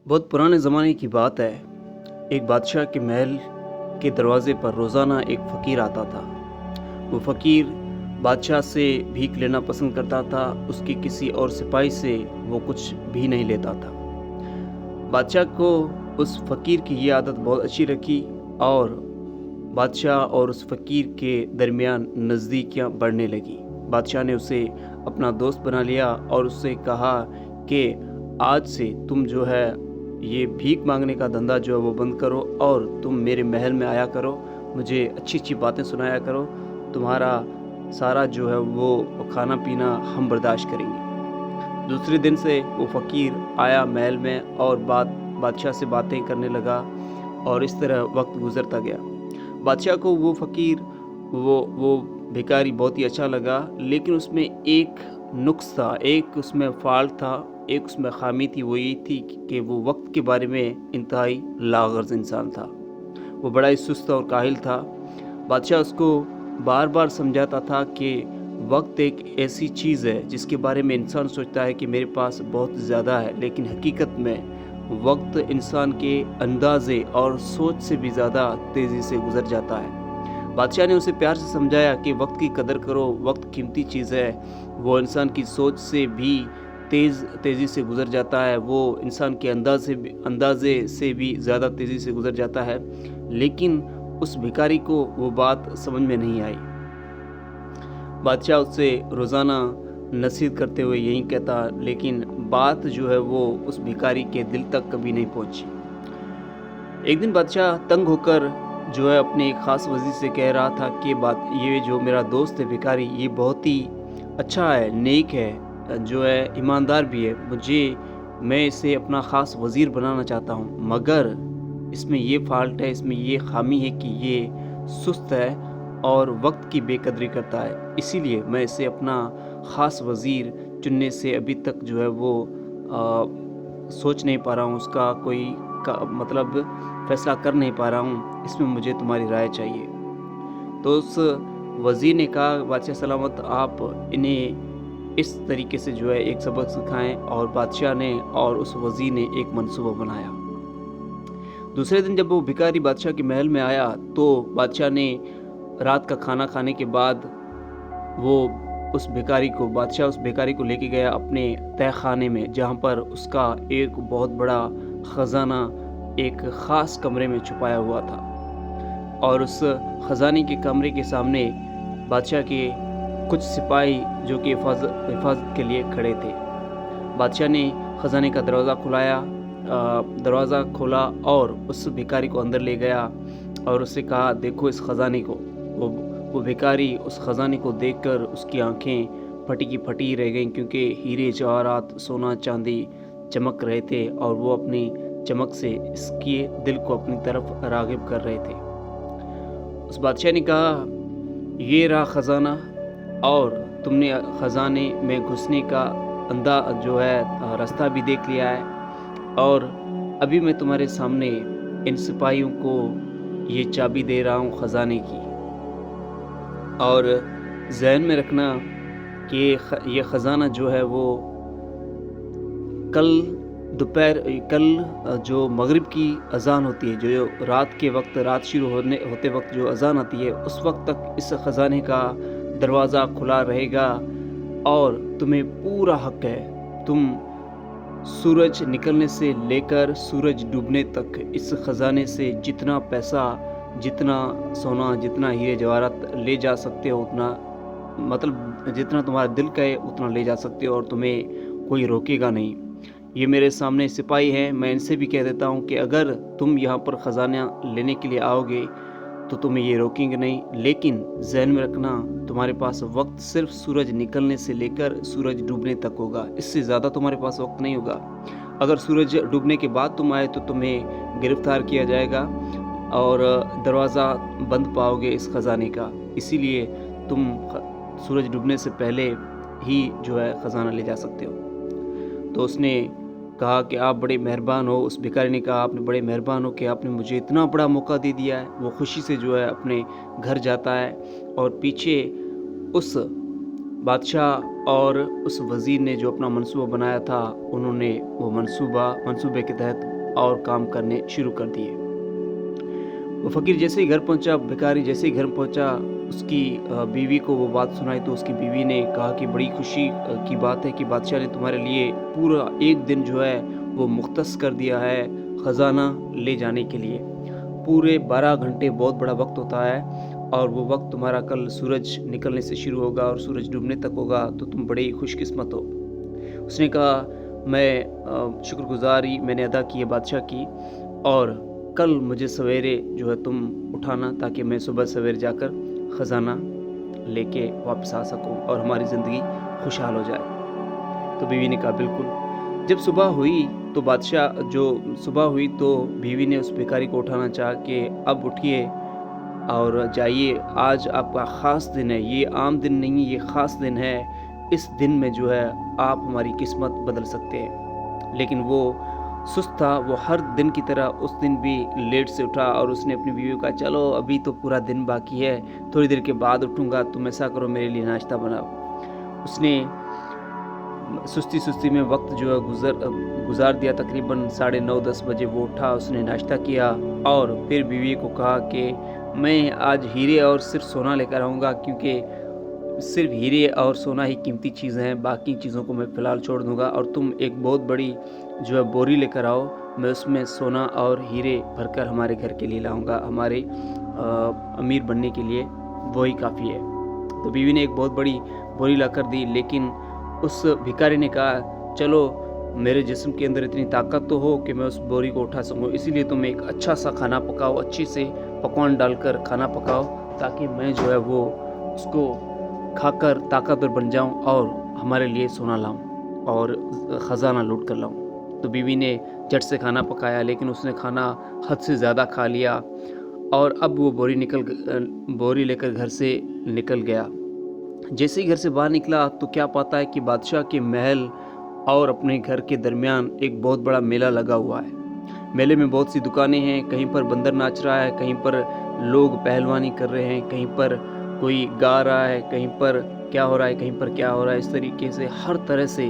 बहुत पुराने ज़माने की बात है। एक बादशाह के महल के दरवाज़े पर रोज़ाना एक फ़कीर आता था। वो फ़कीर बादशाह से भीख लेना पसंद करता था। उसके किसी और सिपाही से वो कुछ भी नहीं लेता था। बादशाह को उस फ़कीर की ये आदत बहुत अच्छी लगी और बादशाह और उस फ़कीर के दरमियान नज़दीकियाँ बढ़ने लगी। बादशाह ने उसे अपना दोस्त बना लिया और उससे कहा कि आज से तुम जो है ये भीख मांगने का धंधा जो है वो बंद करो और तुम मेरे महल में आया करो, मुझे अच्छी-अच्छी बातें सुनाया करो, तुम्हारा सारा जो है वो खाना-पीना हम बर्दाश्त करेंगे। दूसरे दिन से वो फ़कीर आया महल में और बादशाह से बातें करने लगा और इस तरह वक्त गुज़रता गया। बादशाह को वो फ़कीर वो भिखारी बहुत ही अच्छा लगा, लेकिन उसमें एक नुक्स था, एक उसमें फ़ॉल्ट था, एक उसमें ख़ामी थी। वो ये थी कि वो वक्त के बारे में इंतहाई लाग़र्ज़ इंसान था। वो बड़ा ही सुस्त और काहिल था। बादशाह उसको बार-बार समझाता था कि वक्त एक ऐसी चीज़ है जिसके बारे में इंसान सोचता है कि मेरे पास बहुत ज़्यादा है, लेकिन हकीकत में वक्त इंसान के अंदाज़े और सोच से भी ज़्यादा तेज़ी से गुज़र जाता है। बादशाह ने उसे प्यार से समझाया कि वक्त की कदर करो, वक्त कीमती चीज़ है, वो इंसान की सोच से भी तेज़ी से गुज़र जाता है, वो इंसान के अंदाज़े से भी ज़्यादा तेज़ी से गुज़र जाता है। लेकिन उस भिखारी को वो बात समझ में नहीं आई। बादशाह उससे रोज़ाना नसीहत करते हुए यही कहता, लेकिन बात जो है वो उस भिखारी के दिल तक कभी नहीं पहुंची। एक दिन बादशाह तंग होकर जो है अपने एक ख़ास वज़ीर से कह रहा था कि बात ये जो मेरा दोस्त है भिखारी, ये बहुत ही अच्छा है, नेक है, जो है ईमानदार भी है। मैं इसे अपना ख़ास वज़ीर बनाना चाहता हूँ, मगर इसमें ये फ़ॉल्ट है, इसमें ये ख़ामी है कि ये सुस्त है और वक्त की बेकदरी करता है। इसीलिए मैं इसे अपना ख़ास वज़ीर चुनने से अभी तक जो है वो सोच नहीं पा रहा हूँ, उसका कोई मतलब फ़ैसला कर नहीं पा रहा हूँ। इसमें मुझे तुम्हारी राय चाहिए। तो उस वज़ीर ने कहा, बादशाह सलामत, आप इन्हें इस तरीके से जो है एक सबक सिखाएँ। और बादशाह ने और उस वज़ीर ने एक मंसूबा बनाया। दूसरे दिन जब वो भिखारी बादशाह के महल में आया तो बादशाह ने रात का खाना खाने के बाद वो बादशाह उस भिखारी को लेके गया अपने तहखाने में, जहाँ पर उसका एक बहुत बड़ा ख़ज़ाना एक ख़ास कमरे में छुपाया हुआ था। और उस ख़ज़ाने के कमरे के सामने बादशाह के कुछ सिपाही जो कि हिफाज़त के लिए खड़े थे। बादशाह ने ख़ज़ाने का दरवाज़ा खोला और उस भिखारी को अंदर ले गया और उससे कहा, देखो इस ख़ज़ाने को। वो भिखारी उस ख़ज़ाने को देखकर उसकी आँखें फटी की फटी रह गईं, क्योंकि हीरे जवाहरात, सोना चांदी चमक रहे थे और वो अपनी चमक से इसके दिल को अपनी तरफ राग़िब कर रहे थे। उस बादशाह ने कहा, ये रहा ख़ज़ाना और तुमने ख़ज़ाने में घुसने का जो है रास्ता भी देख लिया है, और अभी मैं तुम्हारे सामने इन सिपाहियों को ये चाबी दे रहा हूँ ख़ज़ाने की। और ज़हन में रखना कि ये ख़ज़ाना जो है वो कल जो मग़रिब की अज़ान होती है, जो रात के वक्त, रात शुरू होते वक्त जो अज़ान आती है, उस वक्त तक इस ख़ज़ाने का दरवाज़ा खुला रहेगा और तुम्हें पूरा हक़ है। तुम सूरज निकलने से लेकर सूरज डूबने तक इस ख़ज़ाने से जितना पैसा, जितना सोना, जितना हीरे जवाहरात ले जा सकते हो, उतना, मतलब जितना तुम्हारा दिल कहे उतना ले जा सकते हो और तुम्हें कोई रोकेगा नहीं। ये मेरे सामने सिपाही हैं, मैं इनसे भी कह देता हूँ कि अगर तुम यहाँ पर ख़ज़ाना लेने के लिए आओगे तो तुम्हें ये रोकेंगे नहीं, लेकिन ज़हन में रखना तुम्हारे पास वक्त सिर्फ सूरज निकलने से लेकर सूरज डूबने तक होगा, इससे ज़्यादा तुम्हारे पास वक्त नहीं होगा। अगर सूरज डूबने के बाद तुम आए तो तुम्हें गिरफ़्तार किया जाएगा और दरवाज़ा बंद पाओगे इस ख़ज़ाने का। इसीलिए तुम सूरज डूबने से पहले ही जो है ख़ज़ाना ले जा सकते हो। तो उसने कहा कि आप बड़े मेहरबान हो। उस भिखारी ने कहा, आपने बड़े मेहरबान हो कि आपने मुझे इतना बड़ा मौका दे दिया है। वो खुशी से जो है अपने घर जाता है और पीछे उस बादशाह और उस वज़ीर ने जो अपना मंसूबा बनाया था, उन्होंने वो मंसूबे के तहत और काम करने शुरू कर दिए। वो फ़कीर जैसे ही घर पहुंचा, भिखारी जैसे ही घर पहुंचा, उसकी बीवी को वो बात सुनाई तो उसकी बीवी ने कहा कि बड़ी खुशी की बात है कि बादशाह ने तुम्हारे लिए पूरा एक दिन जो है वो मुख्तस कर दिया है ख़जाना ले जाने के लिए। पूरे 12 घंटे बहुत बड़ा वक्त होता है, और वो वक्त तुम्हारा कल सूरज निकलने से शुरू होगा और सूरज डूबने तक होगा, तो तुम बड़े ही खुशकिस्मत हो। उसने कहा, मैं शुक्रगुजारी मैंने अदा की है बादशाह की, और कल मुझे सवेरे जो है तुम उठाना, ताकि मैं सुबह सवेरे जाकर ख़जाना लेके वापस आ सकूं और हमारी ज़िंदगी खुशहाल हो जाए। तो बीवी ने कहा बिल्कुल। जब सुबह हुई तो बीवी ने उस भिखारी को उठाना चाहा कि अब उठिए और जाइए, आज आपका ख़ास दिन है, ये आम दिन नहीं, ये ख़ास दिन है। इस दिन में जो है आप हमारी किस्मत बदल सकते हैं। लेकिन वो सुस्त था, वो हर दिन की तरह उस दिन भी लेट से उठा और उसने अपनी बीवी को कहा, चलो अभी तो पूरा दिन बाकी है, थोड़ी देर के बाद उठूँगा, तुम ऐसा करो मेरे लिए नाश्ता बनाओ। उसने सुस्ती में वक्त जो है गुजार दिया। तकरीबन 9:30-10 बजे वो उठा, उसने नाश्ता किया और फिर बीवी को कहा कि मैं आज हीरे और सिर्फ सोना लेकर आऊँगा, क्योंकि सिर्फ हीरे और सोना ही कीमती चीज़ें हैं, बाकी चीज़ों को मैं फ़िलहाल छोड़ दूँगा, और तुम एक बहुत बड़ी जो है बोरी लेकर आओ, मैं उसमें सोना और हीरे भरकर हमारे घर के लिए लाऊँगा, हमारे अमीर बनने के लिए वही काफ़ी है। तो बीवी ने एक बहुत बड़ी बोरी लाकर दी, लेकिन उस भिखारी ने कहा, चलो मेरे जिस्म के अंदर इतनी ताकत तो हो कि मैं उस बोरी को उठा सकूँ, इसीलिए तुम एक अच्छा सा खाना पकाओ, अच्छी से पकवान डालकर खाना पकाओ, ताकि मैं जो है वो उसको खाकर ताकतवर बन जाऊं और हमारे लिए सोना लाऊं और ख़जाना लूट कर लाऊं। तो बीवी ने झट से खाना पकाया, लेकिन उसने खाना हद से ज़्यादा खा लिया और अब वो बोरी लेकर घर से निकल गया। जैसे ही घर से बाहर निकला तो क्या पाता है कि बादशाह के महल और अपने घर के दरमियान एक बहुत बड़ा मेला लगा हुआ है। मेले में बहुत सी दुकानें हैं, कहीं पर बंदर नाच रहा है, कहीं पर लोग पहलवानी कर रहे हैं, कहीं पर कोई गा रहा है, कहीं पर क्या हो रहा है, कहीं पर क्या हो रहा है। इस तरीके से हर तरह से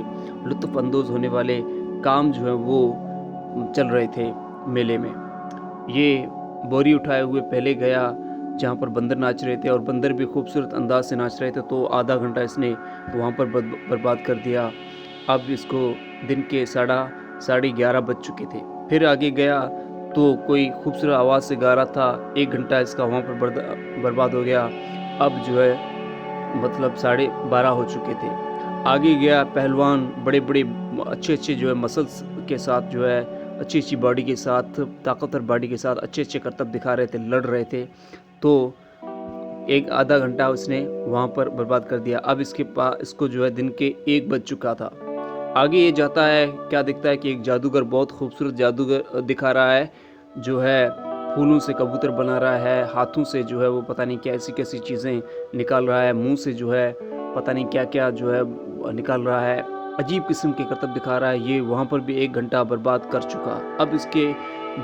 लुत्फ़ अंदोज़ होने वाले काम जो है वो चल रहे थे मेले में। ये बोरी उठाए हुए पहले गया जहाँ पर बंदर नाच रहे थे, और बंदर भी खूबसूरत अंदाज से नाच रहे थे, तो आधा घंटा इसने वहाँ पर बर्बाद कर दिया। अब इसको दिन के 11:30 बज चुके थे। फिर आगे गया तो कोई खूबसूरत आवाज़ से गा रहा था, 1 घंटा इसका वहाँ पर बर्बाद हो गया। अब जो है मतलब 12:30 हो चुके थे। आगे गया, पहलवान बड़े अच्छे जो है मसल्स के साथ जो है अच्छी बॉडी के साथ, ताकतवर बॉडी के साथ अच्छे करतब दिखा रहे थे, लड़ रहे थे, तो एक आधा घंटा उसने वहाँ पर बर्बाद कर दिया। अब इसको जो है दिन के 1 बज चुका था। आगे ये जाता है, क्या दिखता है कि एक जादूगर, बहुत खूबसूरत जादूगर दिखा रहा है, जो है फूलों से कबूतर बना रहा है, हाथों से जो है वो पता नहीं कैसी चीज़ें निकाल रहा है, मुंह से जो है पता नहीं क्या जो है निकाल रहा है, अजीब किस्म के करतब दिखा रहा है। ये वहाँ पर भी 1 घंटा बर्बाद कर चुका। अब इसके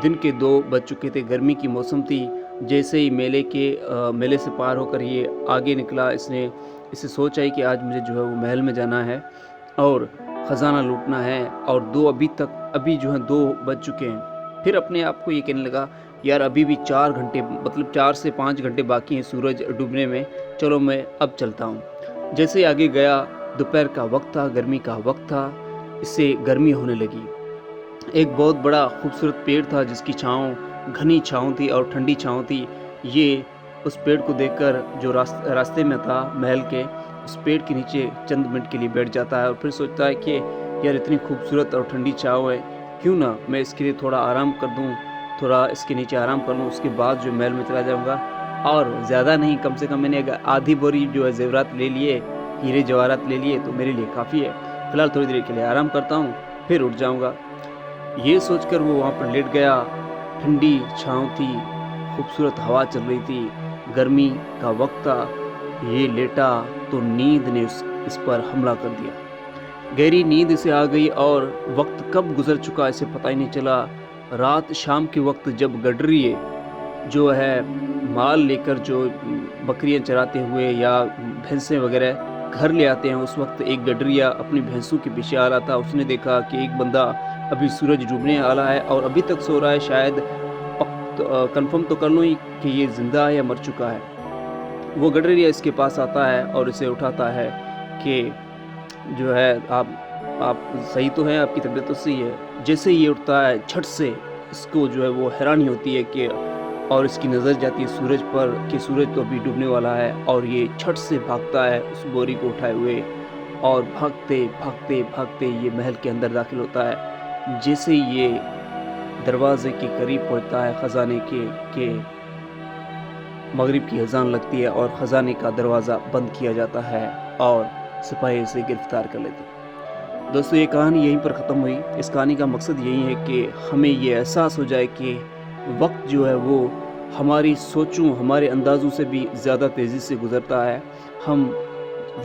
दिन के 2 बज चुके थे, गर्मी की मौसम थी। जैसे ही मेले से पार होकर ये आगे निकला, इसे सोच आई कि आज मुझे जो है वो महल में जाना है और ख़जाना लूटना है, और 2 बज चुके हैं। फिर अपने आप को ये कहने लगा, यार अभी भी 4 घंटे, मतलब 4 से 5 घंटे बाकी हैं सूरज डूबने में, चलो मैं अब चलता हूँ। जैसे आगे गया, दोपहर का वक्त था, गर्मी का वक्त था, इससे गर्मी होने लगी। एक बहुत बड़ा खूबसूरत पेड़ था जिसकी छाँव घनी छाँव थी और ठंडी छाँव थी। ये उस पेड़ को देखकर जो रास्ते में था महल के, उस पेड़ के नीचे चंद मिनट के लिए बैठ जाता है और फिर सोचता है कि यार इतनी खूबसूरत और ठंडी छाँव है, क्यों ना मैं इसके लिए थोड़ा आराम कर दूँ, थोड़ा इसके नीचे आराम कर लूँ, उसके बाद जो महल में चला जाऊँगा। और ज़्यादा नहीं, कम से कम मैंने आधी बोरी जो है ज़ेवरात ले लिए, हीरे जवाहरात ले लिए, तो मेरे लिए काफ़ी है। फ़िलहाल थोड़ी देर के लिए आराम करता हूँ, फिर उठ जाऊँगा। ये सोचकर वो वहाँ पर लेट गया। ठंडी छाँव थी, खूबसूरत हवा चल रही थी, गर्मी का वक्त था। ये लेटा तो नींद ने इस पर हमला कर दिया। गहरी नींद इसे आ गई और वक्त कब गुजर चुका इसे पता ही नहीं चला। रात शाम के वक्त जब गडरिए जो है माल लेकर, जो बकरियां चराते हुए या भैंसें वगैरह घर ले आते हैं उस वक्त एक गडरिया अपनी भैंसों के पीछे आ रहा था। उसने देखा कि एक बंदा अभी सूरज डूबने वाला है और अभी तक सो रहा है, शायद कंफर्म तो कर लूँ कि ये ज़िंदा है या मर चुका है। वो गडरिया इसके पास आता है और इसे उठाता है कि जो है आप सही तो हैं, आपकी तबीयत तो सही है। जैसे ही ये उठता है झट से इसको जो है वो हैरानी होती है कि और इसकी नज़र जाती है सूरज पर कि सूरज तो अभी डूबने वाला है और ये झट से भागता है उस बोरी को उठाए हुए और भागते भागते भागते ये महल के अंदर दाखिल होता है। जैसे ये दरवाजे के करीब पहुंचता है खजाने के मगरिब की अजान लगती है और खजाने का दरवाज़ा बंद किया जाता है और सिपाही इसे गिरफ्तार कर लेते हैं। दोस्तों ये कहानी यहीं पर ख़त्म हुई। इस कहानी का मकसद यही है कि हमें ये एहसास हो जाए कि वक्त जो है वो हमारी सोचों हमारे अंदाज़ों से भी ज़्यादा तेज़ी से गुज़रता है। हम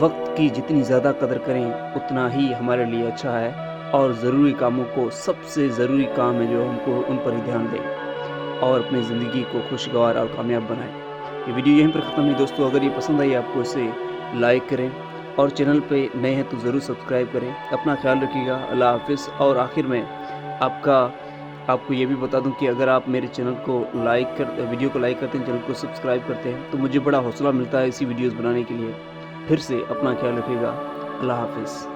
वक्त की जितनी ज़्यादा कदर करें उतना ही हमारे लिए अच्छा है और ज़रूरी कामों को सबसे ज़रूरी काम है जो हमको उन पर ही ध्यान दें और अपनी ज़िंदगी को खुशगवार और कामयाब बनाएं। ये वीडियो यहीं पर ख़त्म हुई दोस्तों। अगर ये पसंद आई आपको इसे लाइक करें और चैनल पे नए हैं तो ज़रूर सब्सक्राइब करें। अपना ख्याल रखिएगा। अल्लाह हाफ़िज़। और आखिर में आपको ये भी बता दूं कि अगर आप मेरे चैनल को वीडियो को लाइक करते हैं, चैनल को सब्सक्राइब करते हैं तो मुझे बड़ा हौसला मिलता है इसी वीडियोज़ बनाने के लिए। फिर से अपना ख्याल रखिएगा। अल्लाह हाफ़िज़।